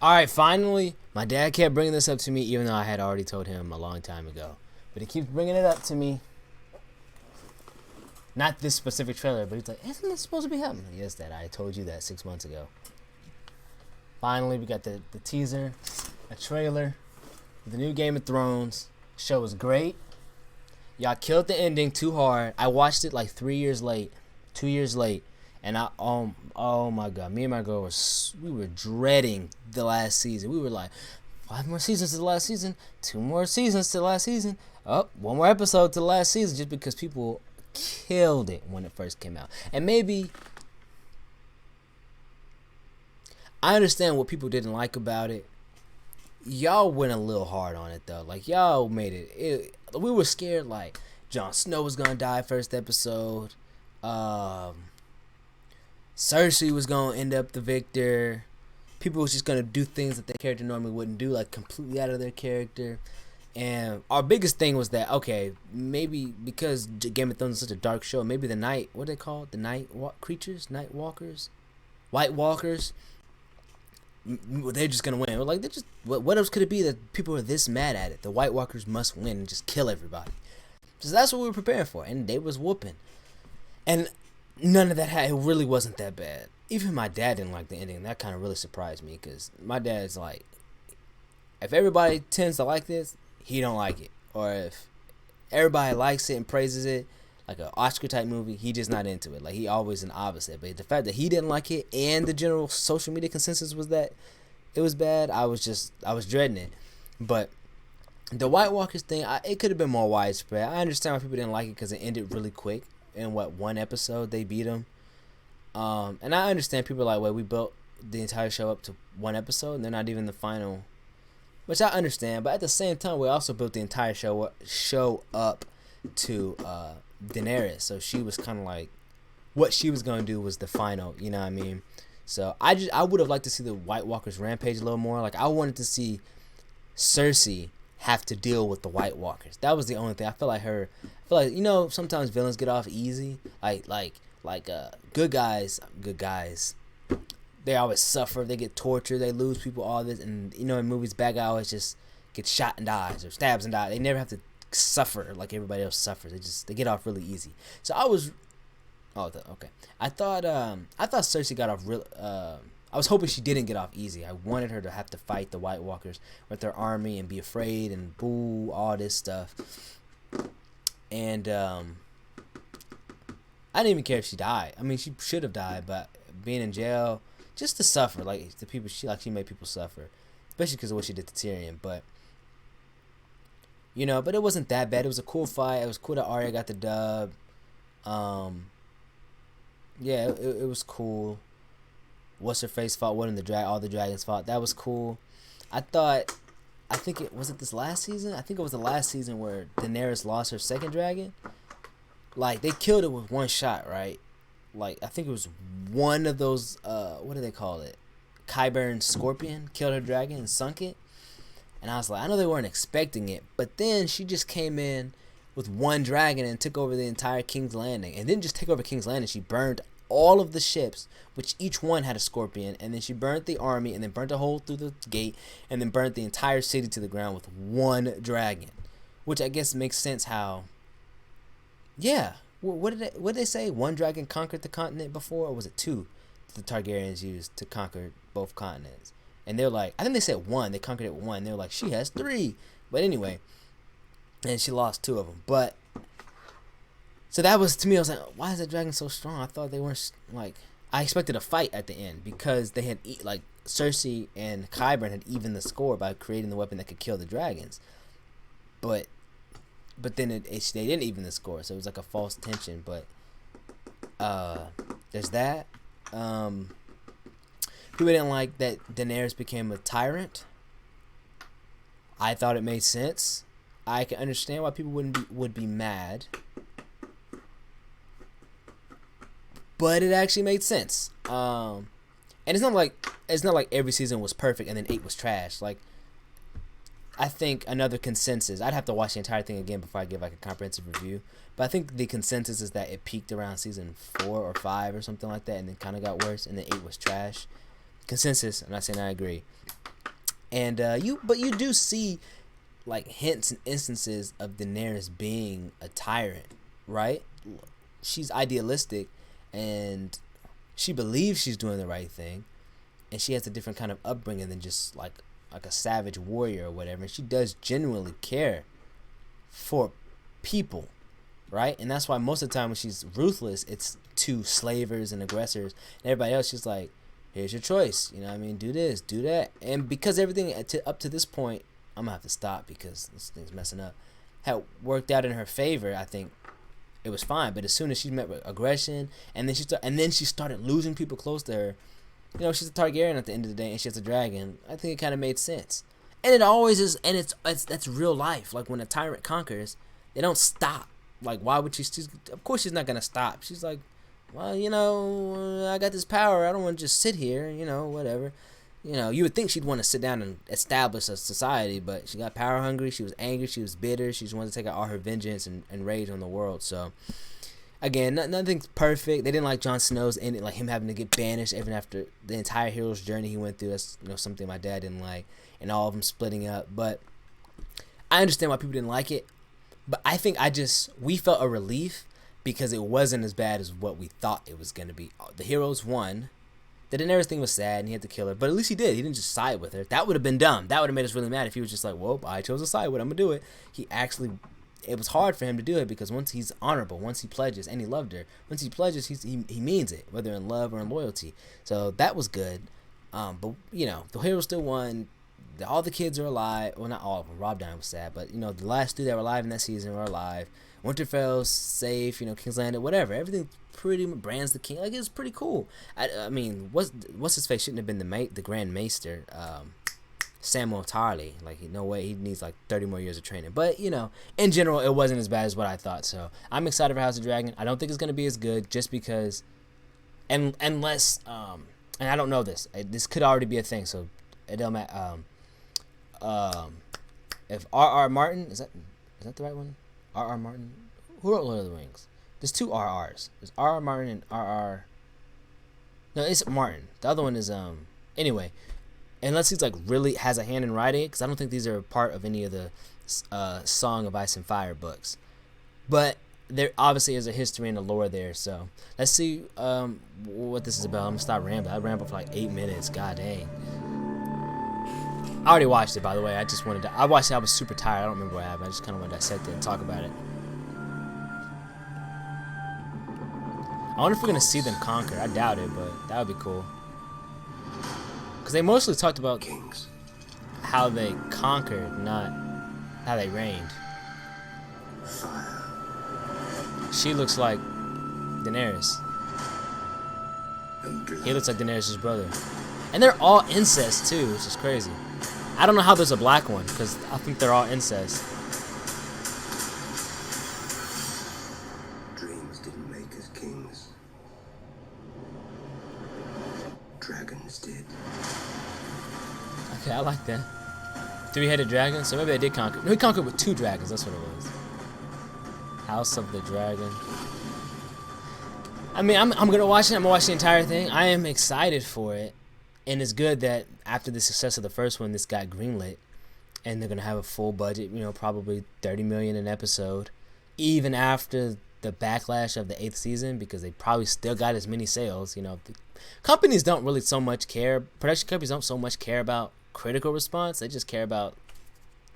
All right, finally, my dad kept bringing this up to me, even though I had already told him a long time ago. But he keeps bringing it up to me. Not this specific trailer, but he's like, "Isn't this supposed to be happening?" Yes, Dad, I told you that 6 months ago. Finally, we got the teaser, a trailer, the new Game of Thrones. Show was great. Y'all killed the ending too hard. I watched it like 3 years late, 2 years late, and oh my god, me and my girl we were dreading the last season. We were like, 5 more seasons to the last season, 2 more seasons to the last season, one more episode to the last season, just because people killed it when it first came out. And maybe I understand what people didn't like about it. Y'all went a little hard on it though. Like y'all made we were scared like Jon Snow was gonna die first episode. Cersei was gonna end up the victor. People was just gonna do things that their character normally wouldn't do, like completely out of their character. And our biggest thing was that, okay, maybe because Game of Thrones is such a dark show, maybe the night, what are they called? The creatures, night walkers, white walkers. They're just gonna win. We're like, they just what else could it be that people are this mad at it? The White Walkers must win and just kill everybody. So that's what we were preparing for, and they was whooping. And none of that it really wasn't that bad. Even my dad didn't like the ending, and that kind of really surprised me because my dad's like, if everybody tends to like this, he don't like it, or if everybody likes it and praises it, like an Oscar type movie, he just not into it. Like he always an opposite. But the fact that he didn't like it and the general social media consensus was that it was bad, I was dreading it. But the White Walkers thing, it could have been more widespread. I understand why people didn't like it because it ended really quick. In one episode they beat them. And I understand people are like, well, we built the entire show up to one episode and they're not even the final, which I understand. But at the same time, we also built the entire show up to Daenerys, so she was kind of like, what she was gonna do was the final, you know what I mean? So I would have liked to see the White Walkers rampage a little more. Like I wanted to see Cersei have to deal with the White Walkers. That was the only thing. I feel like sometimes villains get off easy, like good guys, they always suffer, they get tortured, they lose people, all this. And in movies, bad guy always just gets shot and dies or stabs and dies. They never have to suffer like everybody else suffers. They get off really easy. So I thought Cersei got off real. I was hoping she didn't get off easy. I wanted her to have to fight the White Walkers with their army and be afraid and boo all this stuff. And I didn't even care if she died. I mean, she should have died, but being in jail just to suffer, like the people she made people suffer, especially because of what she did to Tyrion. But but it wasn't that bad. It was a cool fight. It was cool that Arya got the dub. Yeah, it was cool. What's her face fought one of all the dragons fought. That was cool. I think it was this last season. I think it was the last season where Daenerys lost her second dragon. Like they killed it with one shot, right? Like I think it was one of those what do they call it? Qyburn scorpion killed her dragon and sunk it. And I was like, I know they weren't expecting it, but then she just came in with one dragon and took over the entire King's Landing. And didn't just take over King's Landing, she burned all of the ships, which each one had a scorpion, and then she burnt the army, and then burnt a hole through the gate, and then burnt the entire city to the ground with one dragon. Which I guess makes sense how... Yeah. What did they say? One dragon conquered the continent before, or was it two the Targaryens used to conquer both continents? And they're like, I think they said one. They conquered it with one. They're like, she has three. But anyway, and she lost two of them. But so that was, to me, I was like, why is that dragon so strong? I thought they weren't like. I expected a fight at the end because they had Cersei and Qyburn had evened the score by creating the weapon that could kill the dragons. But then they didn't even the score, so it was like a false tension. But there's that. People didn't like that Daenerys became a tyrant. I thought it made sense. I can understand why people would be mad, but it actually made sense. And it's not like every season was perfect and then 8 was trash. Like I think another consensus. I'd have to watch the entire thing again before I give like a comprehensive review. But I think the consensus is that it peaked around season 4 or 5 or something like that, and then kind of got worse, and then 8 was trash. Consensus. I'm not saying I agree. And you do see like hints and instances of Daenerys being a tyrant, right? She's idealistic, and she believes she's doing the right thing, and she has a different kind of upbringing than just like a savage warrior or whatever. And she does genuinely care for people, right? And that's why most of the time when she's ruthless, it's to slavers and aggressors, and everybody else she's like, here's your choice, you know what I mean, do this, do that. And because everything up to this point, I'm gonna have to stop because this thing's messing up, had worked out in her favor, I think it was fine. But as soon as she met with aggression, and then she started losing people close to her, you know, she's a Targaryen at the end of the day, and she has a dragon. I think it kind of made sense. And it always is, and that's real life. Like when a tyrant conquers, they don't stop. Like, why would she? Of course, she's not gonna stop. She's like, well, you know, I got this power. I don't want to just sit here. You know, whatever. You know, you would think she'd want to sit down and establish a society, but she got power hungry. She was angry. She was bitter. She just wanted to take out all her vengeance and rage on the world. So, again, nothing's perfect. They didn't like Jon Snow's ending, like him having to get banished even after the entire hero's journey he went through. That's, you know, something my dad didn't like, and all of them splitting up. But I understand why people didn't like it. But I think we felt a relief because it wasn't as bad as what we thought it was going to be. The heroes won. The Daenerys thing was sad and he had to kill her, but at least he did. He didn't just side with her. That would have been dumb. That would have made us really mad if he was just like, well, I chose to side with him. I'm going to do it. It was hard for him to do it because once he's honorable, once he pledges, and he loved her, once he pledges, he means it, whether in love or in loyalty. So that was good. But, you know, the heroes still won. All the kids are alive. Well, not all of them. Robb Dunn was sad, but, you know, the last 3 that were alive in that season were alive. Winterfell's safe, you know, King's Landing, whatever. Everything pretty much. Bran's the king. Like, it's pretty cool. I mean, what's his face shouldn't have been the Grand Maester, Samuel Tarly. Like, no way, he needs like 30 more years of training. But, you know, in general, it wasn't as bad as what I thought. So I'm excited for House of Dragon. I don't think it's gonna be as good just because, unless and I don't know this. This could already be a thing. So it don't matter. If R.R. Martin is that the right one? R.R. Martin. Who wrote Lord of the Rings? There's 2 R.R.'s. There's R.R. Martin and R.R. No, it's Martin. The other one is Anyway, unless he's like really has a hand in writing it, because I don't think these are part of any of the Song of Ice and Fire books. But there obviously is a history and a lore there. So let's see what this is about. I'm gonna stop rambling. I rambled for like 8 minutes. God dang. I already watched it, by the way. I watched it. I was super tired. I don't remember what happened. I just kind of want to dissect it and talk about it. I wonder if we're going to see them conquer. I doubt it, but that would be cool. Because they mostly talked about how they conquered, not how they reigned. She looks like Daenerys. He looks like Daenerys' brother. And they're all incest, too, which is crazy. I don't know how there's a black one, because I think they're all incest. Dreams didn't make us kings. Dragons did. Okay, I like that. 3-headed dragon? So maybe they did conquer. No, he conquered with 2 dragons, that's what it was. House of the Dragon. I mean, I'm going to watch it. I'm going to watch the entire thing. I am excited for it. And it's good that after the success of the first one, this got greenlit, and they're gonna have a full budget. You know, probably $30 million an episode, even after the backlash of the 8th season, because they probably still got as many sales. You know, the companies don't really so much care. Production companies don't so much care about critical response. They just care about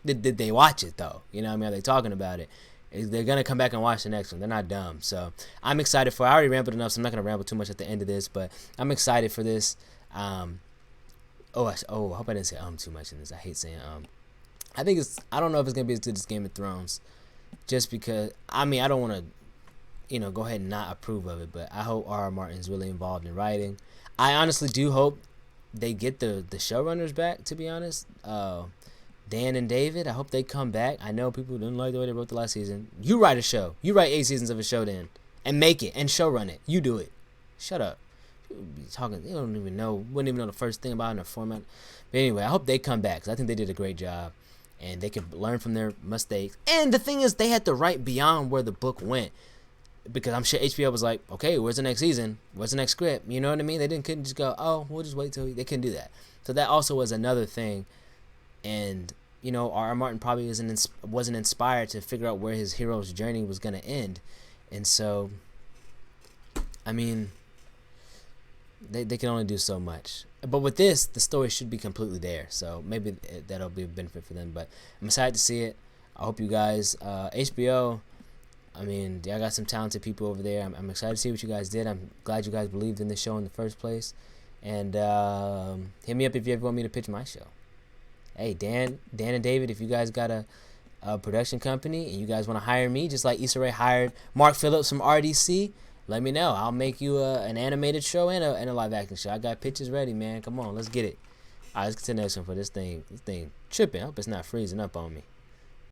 did they watch it though. You know what I mean? Are they talking about it? They're gonna come back and watch the next one. They're not dumb. So I'm excited for it. I already rambled enough, so I'm not gonna ramble too much at the end of this. But I'm excited for this. I hope I didn't say too much in this. I hate saying I don't know if it's gonna be as good as Game of Thrones, just because I don't want to, you know, go ahead and not approve of it. But I hope R.R. Martin's really involved in writing. I honestly do hope they get the showrunners back. To be honest, Dan and David, I hope they come back. I know people didn't like the way they wrote the last season. You write a show. You write 8 seasons of a show then, and make it and showrun it. You do it. Shut up. People be talking. They don't even know. Wouldn't even know the first thing about it in the format. But anyway, I hope they come back, because I think they did a great job, and they could learn from their mistakes. And the thing is, they had to write beyond where the book went, because I'm sure HBO was like, okay, where's the next season? What's the next script? You know what I mean? Couldn't just go, oh, we'll just wait till they couldn't do that. So that also was another thing and R.R. Martin probably wasn't inspired to figure out where his hero's journey was gonna end, and so, I mean, they can only do so much. But with this, the story should be completely there, so maybe that'll be a benefit for them. But I'm excited to see it. I hope you guys, HBO, I mean, y'all got some talented people over there. I'm excited to see what you guys did. I'm glad you guys believed in the show in the first place. And hit me up if you ever want me to pitch my show. Hey, Dan and David, if you guys got a production company and you guys want to hire me, just like Issa Rae hired Mark Phillips from RDC, let me know. I'll make you an animated show and a live action show. I got pitches ready, man. Come on, let's get it. All right, let's get to the next one for this thing. This thing tripping. I hope it's not freezing up on me.